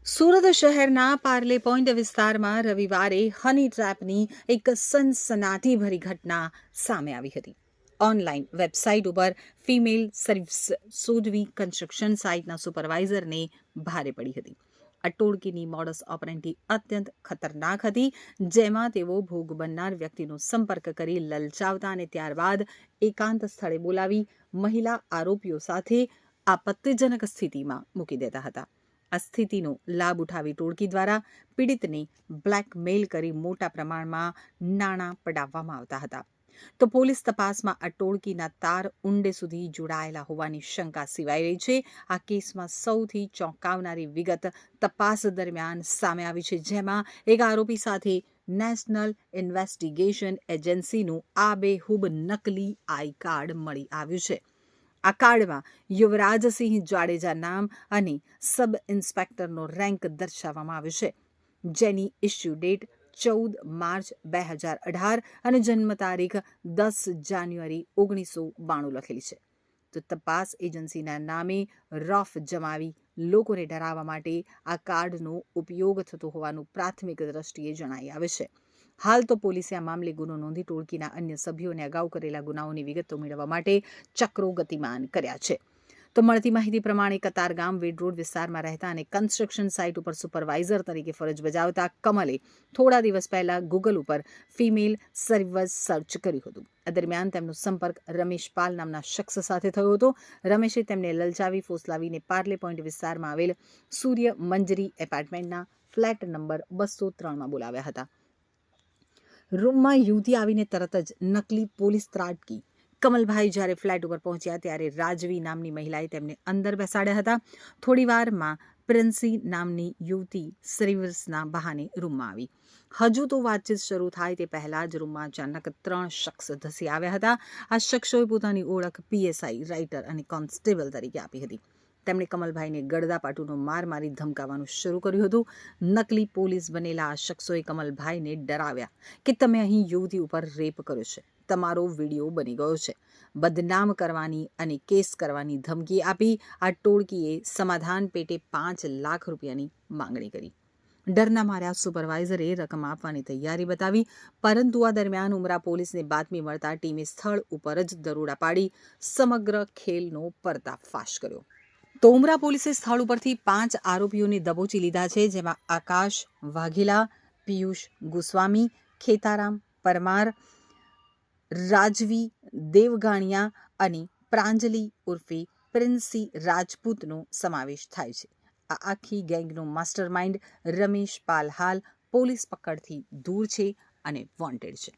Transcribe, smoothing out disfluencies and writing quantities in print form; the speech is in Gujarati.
સુરત શહેરના પાર્લે પોઈન્ટ વિસ્તારમાં રવિવારે હની ટ્રેપની એક સનસનાટીભરી ઘટના સામે આવી હતી. ઓનલાઈન વેબસાઇટ ઉપર ફિમેલ સર્વિસ શોધવી કન્સ્ટ્રક્શન સાઇટના સુપરવાઇઝરને ભારે પડી હતી. આ ટોળકીની મોડસ ઓપરેન્ડી અત્યંત ખતરનાક હતી, જેમાં તેઓ ભોગ બનનાર વ્યક્તિનો સંપર્ક કરી લલચાવતા અને ત્યારબાદ એકાંત સ્થળે બોલાવી મહિલા આરોપીઓ સાથે આપત્તિજનક સ્થિતિમાં મૂકી દેતા હતા. આ સ્થિતિનો લાભ ઉઠાવી ટોળકી દ્વારા પીડિતને બ્લેકમેલ કરી મોટા પ્રમાણમાં નાણાં પડાવવામાં આવતા હતા. તો પોલીસ તપાસમાં આ ટોળકીના તાર ઊંડે સુધી જોડાયેલા હોવાની શંકા સેવાઈ રહી છે. આ કેસમાં સૌથી ચોંકાવનારી વિગત તપાસ દરમિયાન સામે આવી છે, જેમાં એક આરોપી સાથે નેશનલ ઇન્વેસ્ટિગેશન એજન્સીનું આબેહૂબ નકલી આઈ કાર્ડ મળી આવ્યું છે. આ કાર્ડમાં યુવરાજસિંહ જાડેજા નામ અને સબ ઇન્સ્પેક્ટરનો રેન્ક દર્શાવવામાં આવ્યો છે, જેની ઇસ્યુ ડેટ 14 માર્ચ 2018 અને જન્મ તારીખ 10 જાન્યુઆરી 1992 લખેલી છે. તો તપાસ એજન્સીના નામે રોફ જમાવી લોકોને ડરાવવા માટે આ કાર્ડનો ઉપયોગ થતો હોવાનું પ્રાથમિક દ્રષ્ટિએ જણાઈ આવે છે. હાલ તો પોલીસે આ મામલે ગુનો નોંધી ટોળકીના અન્ય સભ્યોને અગાઉ કરેલા ગુનાઓની વિગતો મેળવવા માટે ચક્રો ગતિમાન કર્યા છે. તો મળતી માહિતી પ્રમાણે કતારગામ વેડ રોડ વિસ્તારમાં રહેતા અને કન્સ્ટ્રક્શન સાઇટ ઉપર સુપરવાઇઝર તરીકે ફરજ બજાવતા કમલે થોડા દિવસ પહેલા ગૂગલ ઉપર ફિમેલ સર્વિસ સર્ચ કર્યું હતું. આ દરમિયાન તેમનો સંપર્ક રમેશ પાલ નામના શખ્સ સાથે થયો હતો. રમેશે તેમને લલચાવી ફોસલાવીને પાર્લે પોઈન્ટ વિસ્તારમાં આવેલ સૂર્ય મંજરી એપાર્ટમેન્ટના ફ્લેટ નંબર 203માં બોલાવ્યા હતા. રૂમમાં યુવતી આવીને તરત જ નકલી પોલીસ ત્રાટકી. કમલભાઈ જ્યારે ફ્લેટ ઉપર પહોંચ્યા ત્યારે રાજવી નામની મહિલાએ તેમને અંદર બેસાડ્યા હતા. થોડીવારમાં પ્રિન્સી નામની યુવતી સર્વિસના બહાને રૂમમાં આવી. હજુ તો વાતચીત શરૂ થાય તે પહેલા જ રૂમમાં અચાનક 3 શખ્સ ધસી આવ્યા હતા. આ શખ્સોએ પોતાની ઓળખ પીએસઆઈ, રાઇટર અને કોન્સ્ટેબલ તરીકે આપી હતી. તેમણે કમલભાઈને ગળદાપાટુનો માર મારી ધમકાવવાનું શરૂ કર્યું હતું. નકલી પોલીસ બનેલા આ શખ્સોએ કમલભાઈને ડરાવ્યા કે તમે અહીં યુવતી ઉપર રેપ કર્યો છે, તમારો વિડીયો બની ગયો છે. બદનામ કરવાની અને કેસ કરવાની ધમકી આપી આ ટોળકીએ સમાધાન પેટે 5 લાખ રૂપિયાની માંગણી કરી. ડરના માર્યા સુપરવાઇઝરે રકમ આપવાની તૈયારી બતાવી, પરંતુ આ દરમિયાન ઉમરા પોલીસને બાતમી મળતા ટીમે સ્થળ ઉપર જ દરોડા પાડી સમગ્ર ખેલનો પર્દાફાશ કર્યો. તો ઉમરા પોલીસે સ્થળ ઉપરથી 5 આરોપીઓને દબોચી લીધા છે, જેમાં આકાશ વાઘેલા, પિયુષ ગોસ્વામી, ખેતારામ પરમાર, રાજવી દેવગાણિયા અને પ્રાંજલી ઉર્ફે પ્રિન્સી રાજપૂતનો સમાવેશ થાય છે. આ આખી ગેંગનો માસ્ટર માઇન્ડ રમેશ પાલ હાલ પોલીસ પકડથી દૂર છે અને વોન્ટેડ છે.